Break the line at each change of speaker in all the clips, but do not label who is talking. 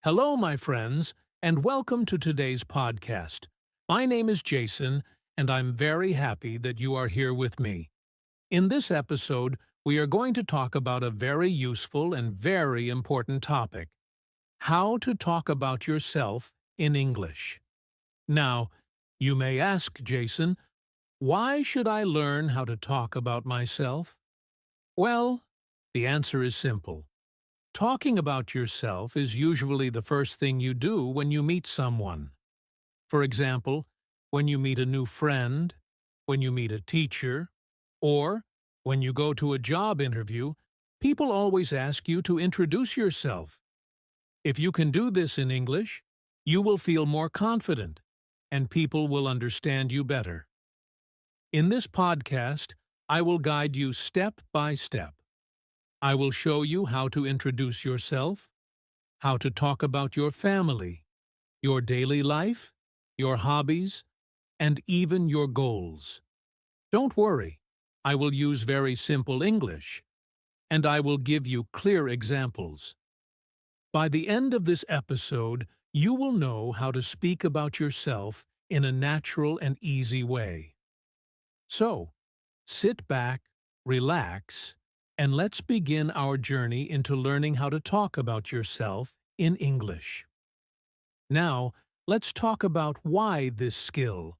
Hello, my friends, and welcome to today's podcast. My name is Jason, and I'm very happy that you are here with me. In this episode, we are going to talk about a very useful and very important topic: how to talk about yourself in English. Now, you may ask, Jason, why should I learn how to talk about myself? Well, the answer is simple. Talking about yourself is usually the first thing you do when you meet someone. For example, when you meet a new friend, when you meet a teacher, or when you go to a job interview, people always ask you to introduce yourself. If you can do this in English, you will feel more confident, and people will understand you better. In this podcast, I will guide you step by step. I will show you how to introduce yourself, how to talk about your family, your daily life, your hobbies, and even your goals. Don't worry, I will use very simple English, and I will give you clear examples. By the end of this episode, you will know how to speak about yourself in a natural and easy way. So, sit back, relax, and let's begin our journey into learning how to talk about yourself in English. Now, let's talk about why this skill,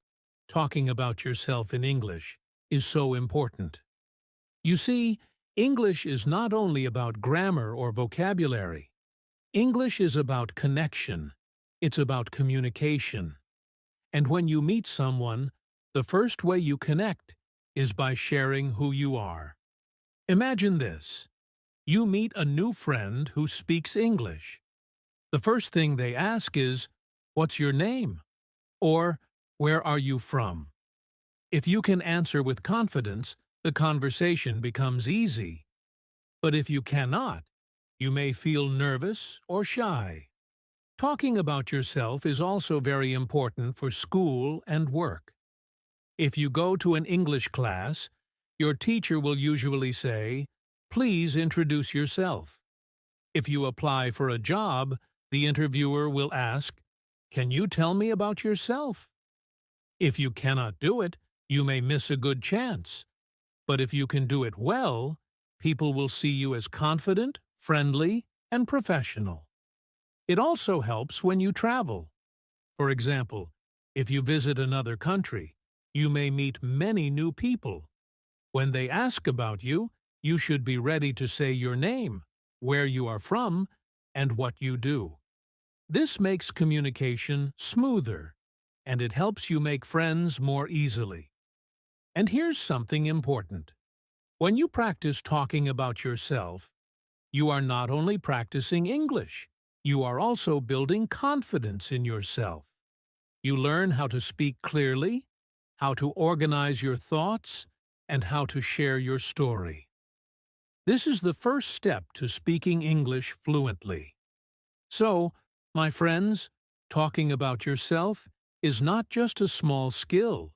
talking about yourself in English, is so important. You see, English is not only about grammar or vocabulary. English is about connection. It's about communication. And when you meet someone, the first way you connect is by sharing who you are. Imagine this. You meet a new friend who speaks English. The first thing they ask is, "What's your name?" or "Where are you from?" If you can answer with confidence, the conversation becomes easy. But if you cannot, you may feel nervous or shy. Talking about yourself is also very important for school and work. If you go to an English class, your teacher will usually say, "Please introduce yourself." If you apply for a job, the interviewer will ask, "Can you tell me about yourself?" If you cannot do it, you may miss a good chance. But if you can do it well, people will see you as confident, friendly, and professional. It also helps when you travel. For example, if you visit another country, you may meet many new people. When they ask about you, you should be ready to say your name, where you are from, and what you do. This makes communication smoother, and it helps you make friends more easily. And here's something important. When you practice talking about yourself, you are not only practicing English, you are also building confidence in yourself. You learn how to speak clearly, how to organize your thoughts, and how to share your story. This is the first step to speaking English fluently. So, my friends, talking about yourself is not just a small skill.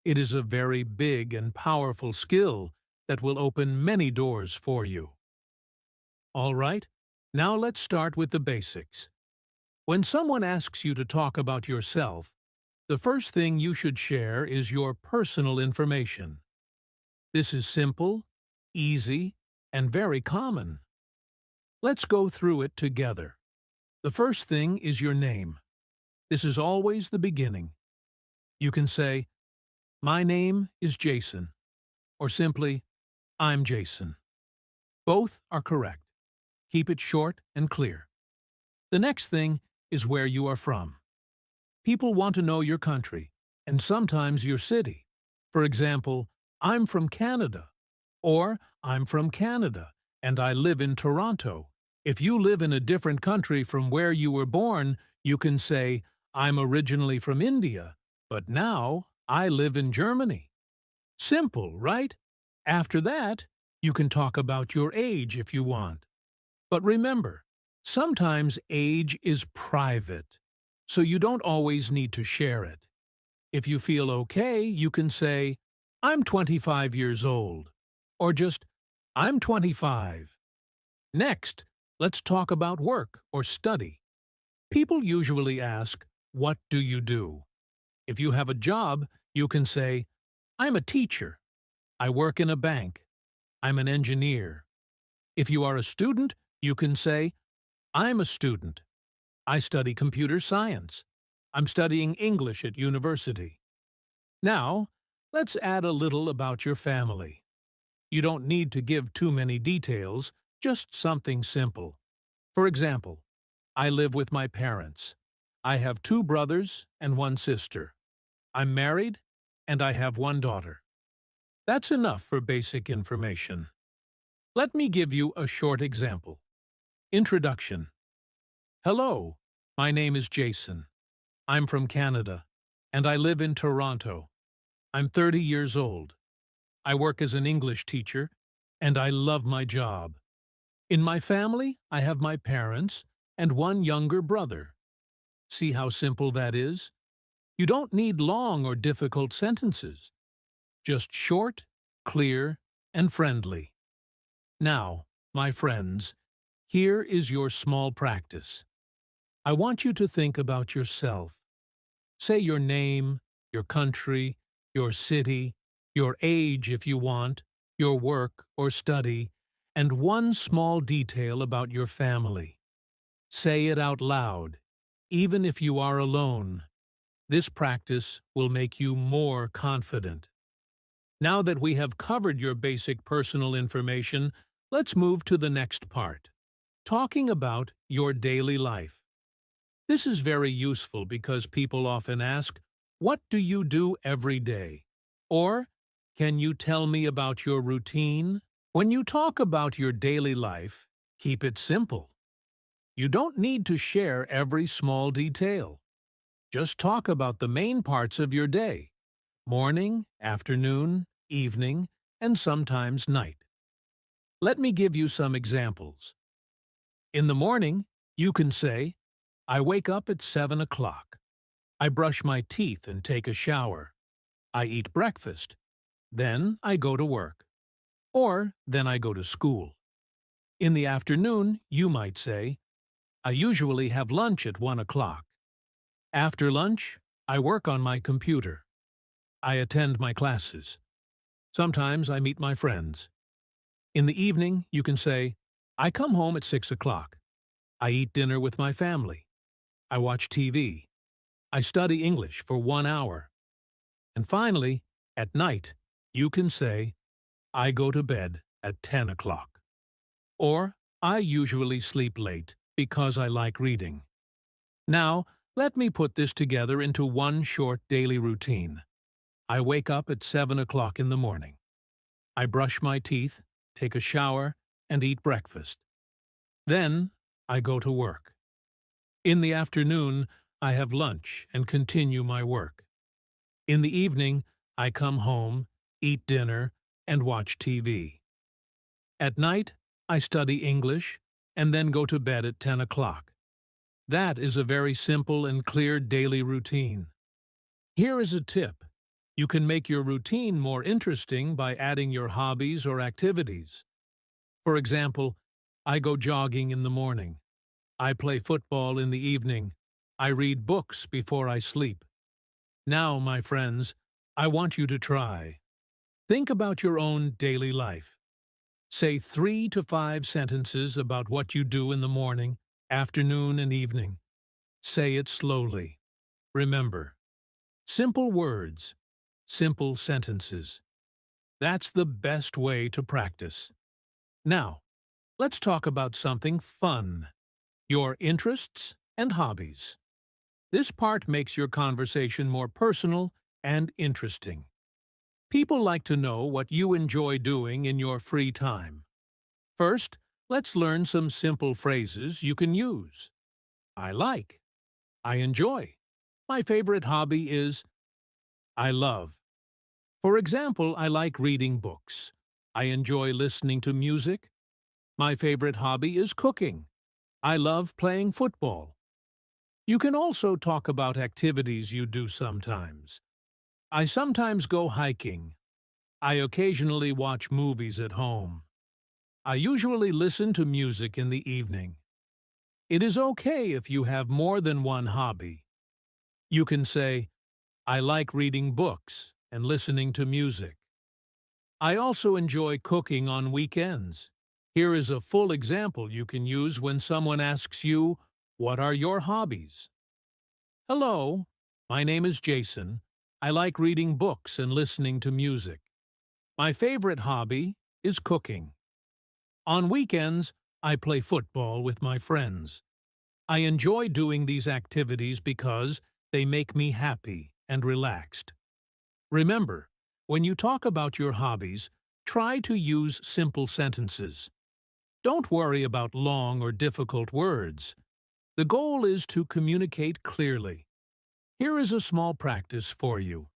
It is a very big and powerful skill that will open many doors for you. All right, now let's start with the basics. When someone asks you to talk about yourself, the first thing you should share is your personal information. This is simple, easy, and very common. Let's go through it together. The first thing is your name. This is always the beginning. You can say, "My name is Jason," or simply, "I'm Jason." Both are correct. Keep it short and clear. The next thing is where you are from. People want to know your country, and sometimes your city. For example, "I'm from Canada," or "I'm from Canada, and I live in Toronto." If you live in a different country from where you were born, you can say, "I'm originally from India, but now I live in Germany." Simple, right? After that, you can talk about your age if you want. But remember, sometimes age is private, so you don't always need to share it. If you feel okay, you can say, "I'm 25 years old," or just, "I'm 25. Next, let's talk about work or study. People usually ask, "What do you do?" If you have a job, you can say, "I'm a teacher. I work in a bank. I'm an engineer." If you are a student, you can say, "I'm a student. I study computer science. I'm studying English at university." Now, let's add a little about your family. You don't need to give too many details, just something simple. For example, I live with my parents. I have 2 brothers and 1 sister. I'm married, and I have 1 daughter. That's enough for basic information. Let me give you a short example. Introduction. Hello, my name is Jason. I'm from Canada, and I live in Toronto. I'm 30 years old. I work as an English teacher, and I love my job. In my family, I have my parents and 1 younger brother. See how simple that is? You don't need long or difficult sentences. Just short, clear, and friendly. Now, my friends, here is your small practice. I want you to think about yourself. Say your name, your country, your city, your age if you want, your work or study, and one small detail about your family. Say it out loud, even if you are alone. This practice will make you more confident. Now that we have covered your basic personal information, let's move to the next part, talking about your daily life. This is very useful because people often ask, "What do you do every day?" Or, "Can you tell me about your routine?" When you talk about your daily life, keep it simple. You don't need to share every small detail. Just talk about the main parts of your day: morning, afternoon, evening, and sometimes night. Let me give you some examples. In the morning, you can say, "I wake up at 7 o'clock. I brush my teeth and take a shower. I eat breakfast. Then I go to work." Or, "Then I go to school." In the afternoon, you might say, "I usually have lunch at 1 o'clock. After lunch, I work on my computer. I attend my classes. Sometimes I meet my friends." In the evening, you can say, "I come home at 6 o'clock. I eat dinner with my family. I watch TV. I study English for 1 hour. And finally, at night, you can say, "I go to bed at 10 o'clock. Or, "I usually sleep late because I like reading." Now, let me put this together into one short daily routine. I wake up at 7 o'clock in the morning. I brush my teeth, take a shower, and eat breakfast. Then, I go to work. In the afternoon, I have lunch and continue my work. In the evening, I come home, eat dinner, and watch TV. At night, I study English and then go to bed at 10 o'clock. That is a very simple and clear daily routine. Here is a tip. You can make your routine more interesting by adding your hobbies or activities. For example, I go jogging in the morning. I play football in the evening. I read books before I sleep. Now, my friends, I want you to try. Think about your own daily life. Say 3 to 5 sentences about what you do in the morning, afternoon, and evening. Say it slowly. Remember, simple words, simple sentences. That's the best way to practice. Now, let's talk about something fun: your interests and hobbies. This part makes your conversation more personal and interesting. People like to know what you enjoy doing in your free time. First, let's learn some simple phrases you can use. I like. I enjoy. My favorite hobby is. I love. For example, I like reading books. I enjoy listening to music. My favorite hobby is cooking. I love playing football. You can also talk about activities you do sometimes. I sometimes go hiking. I occasionally watch movies at home. I usually listen to music in the evening. It is okay if you have more than one hobby. You can say, I like reading books and listening to music. I also enjoy cooking on weekends. Here is a full example you can use when someone asks you, what are your hobbies? Hello, my name is Jason. I like reading books and listening to music. My favorite hobby is cooking. On weekends, I play football with my friends. I enjoy doing these activities because they make me happy and relaxed. Remember, when you talk about your hobbies, try to use simple sentences. Don't worry about long or difficult words. The goal is to communicate clearly. Here is a small practice for you.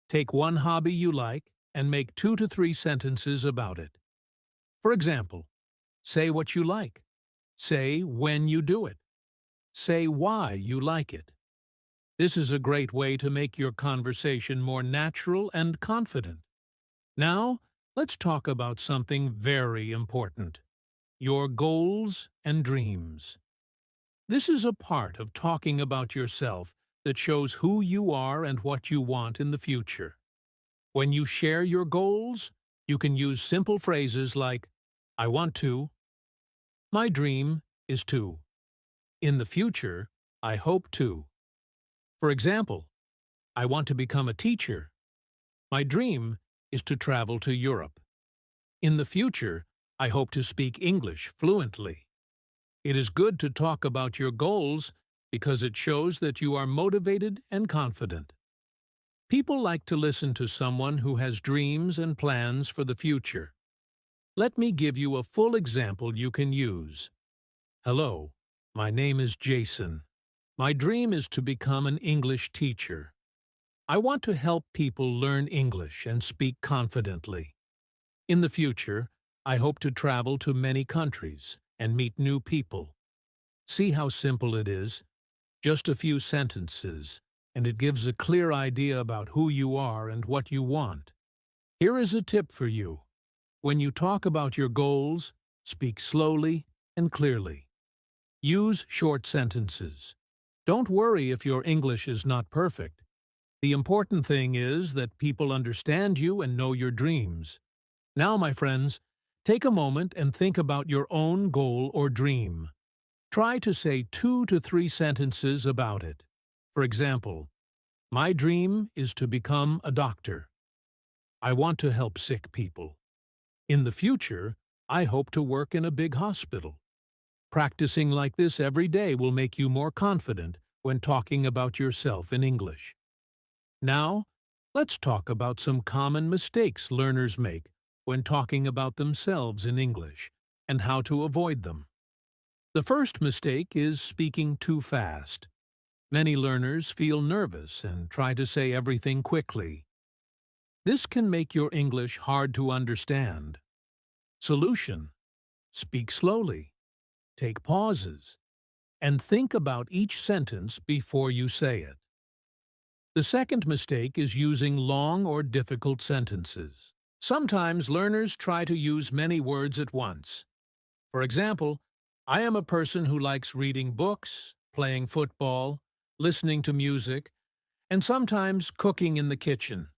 Take one hobby you like and make 2 to 3 sentences about it. For example, say what you like. Say when you do it. Say why you like it. This is a great way to make your conversation more natural and confident. Now, let's talk about something very important: your goals and dreams. This is a part of talking about yourself that shows who you are and what you want in the future. When you share your goals, you can use simple phrases like, I want to, my dream is to, in the future, I hope to. For example, I want to become a teacher. My dream is to travel to Europe. In the future, I hope to speak English fluently. It is good to talk about your goals because it shows that you are motivated and confident. People like to listen to someone who has dreams and plans for the future. Let me give you a full example you can use. Hello, my name is Jason. My dream is to become an English teacher. I want to help people learn English and speak confidently. In the future, I hope to travel to many countries and meet new people. See how simple it is? Just a few sentences, and it gives a clear idea about who you are and what you want. Here is a tip for you. When you talk about your goals, speak slowly and clearly. Use short sentences. Don't worry if your English is not perfect. The important thing is that people understand you and know your dreams. Now, my friends, take a moment and think about your own goal or dream. Try to say 2 to 3 sentences about it. For example, my dream is to become a doctor. I want to help sick people. In the future, I hope to work in a big hospital. Practicing like this every day will make you more confident when talking about yourself in English. Now, let's talk about some common mistakes learners make when talking about themselves in English and how to avoid them. The first mistake is speaking too fast. Many learners feel nervous and try to say everything quickly. This can make your English hard to understand. Solution: speak slowly, take pauses, and think about each sentence before you say it. The second mistake is using long or difficult sentences. Sometimes learners try to use many words at once. For example, I am a person who likes reading books, playing football, listening to music, and sometimes cooking in the kitchen.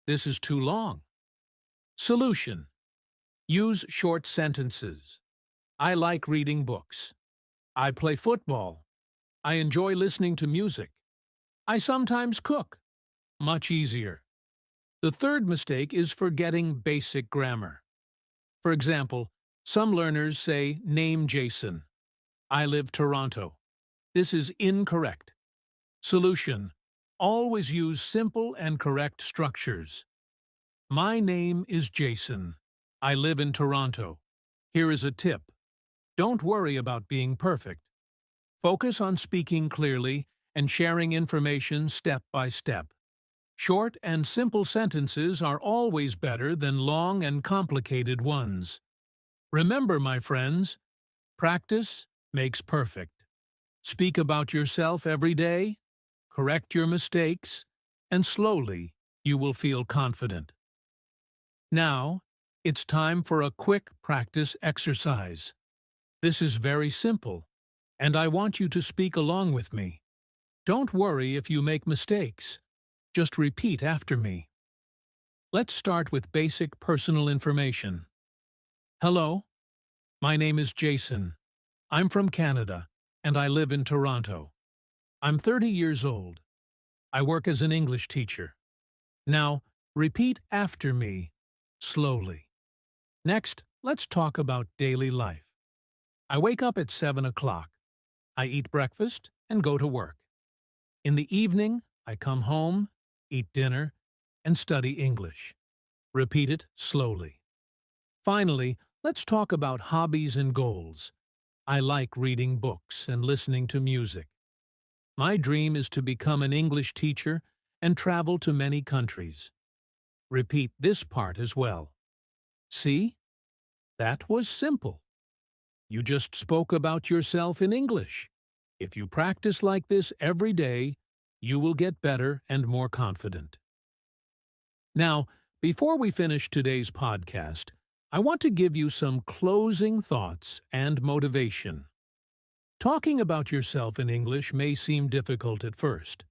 This is too long. Solution: use short sentences. I like reading books. I play football. I enjoy listening to music. I sometimes cook. Much easier. The third mistake is forgetting basic grammar. For example, some learners say, name Jason. I live Toronto. This is incorrect. Solution: always use simple and correct structures. My name is Jason. I live in Toronto. Here is a tip. Don't worry about being perfect. Focus on speaking clearly and sharing information step by step. Short and simple sentences are always better than long and complicated ones. Remember, my friends, practice makes perfect. Speak about yourself every day, correct your mistakes, and slowly you will feel confident. Now, it's time for a quick practice exercise. This is very simple. and I want you to speak along with me. Don't worry if you make mistakes. Just repeat after me. Let's start with basic personal information. Hello, my name is Jason. I'm from Canada, and I live in Toronto. I'm 30 years old. I work as an English teacher. Now, repeat after me, slowly. Next, let's talk about daily life. I wake up at 7 o'clock. I eat breakfast and go to work. In the evening, I come home, eat dinner, and study English. Repeat it slowly. Finally, let's talk about hobbies and goals. I like reading books and listening to music. My dream is to become an English teacher and travel to many countries. Repeat this part as well. See? That was simple. You just spoke about yourself in English. If you practice like this every day, you will get better and more confident. Now, before we finish today's podcast, I want to give you some closing thoughts and motivation. Talking about yourself in English may seem difficult at first.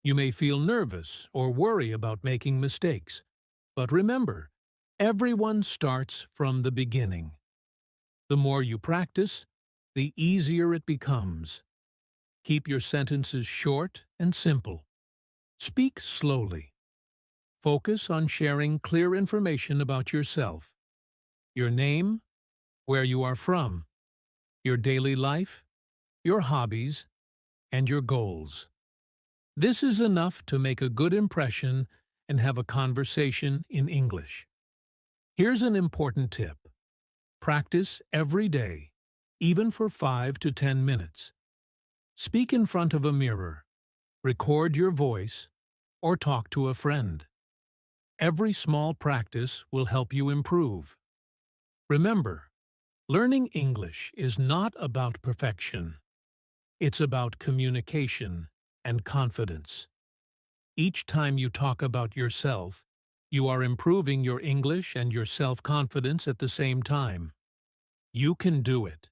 You may feel nervous or worry about making mistakes. But remember, everyone starts from the beginning. The more you practice, the easier it becomes. Keep your sentences short and simple. Speak slowly. Focus on sharing clear information about yourself. Your name, where you are from, your daily life, your hobbies, and your goals. This is enough to make a good impression and have a conversation in English. Here's an important tip. Practice every day, even for 5 to 10 minutes. Speak in front of a mirror, record your voice, or talk to a friend. Every small practice will help you improve. Remember, learning English is not about perfection. It's about communication and confidence. Each time you talk about yourself, you are improving your English and your self-confidence at the same time. You can do it.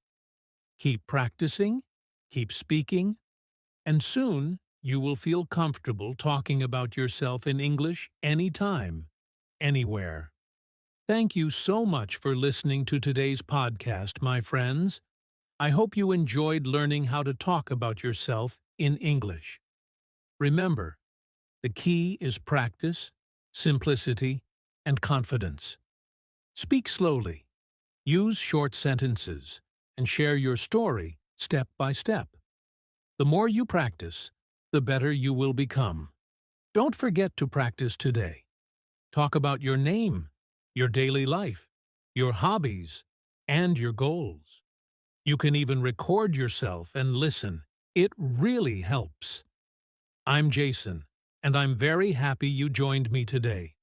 Keep practicing, keep speaking, and soon you will feel comfortable talking about yourself in English anytime, anywhere. Thank you so much for listening to today's podcast, my friends. I hope you enjoyed learning how to talk about yourself in English. Remember, the key is practice, simplicity, and confidence. Speak slowly, use short sentences, and share your story step by step. The more you practice, the better you will become. Don't forget to practice today. Talk about your name, your daily life, your hobbies, and your goals. You can even record yourself and listen. It really helps. I'm Jason, and I'm very happy you joined me today.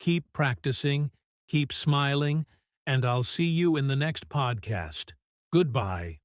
Keep practicing, keep smiling, and I'll see you in the next podcast. Goodbye.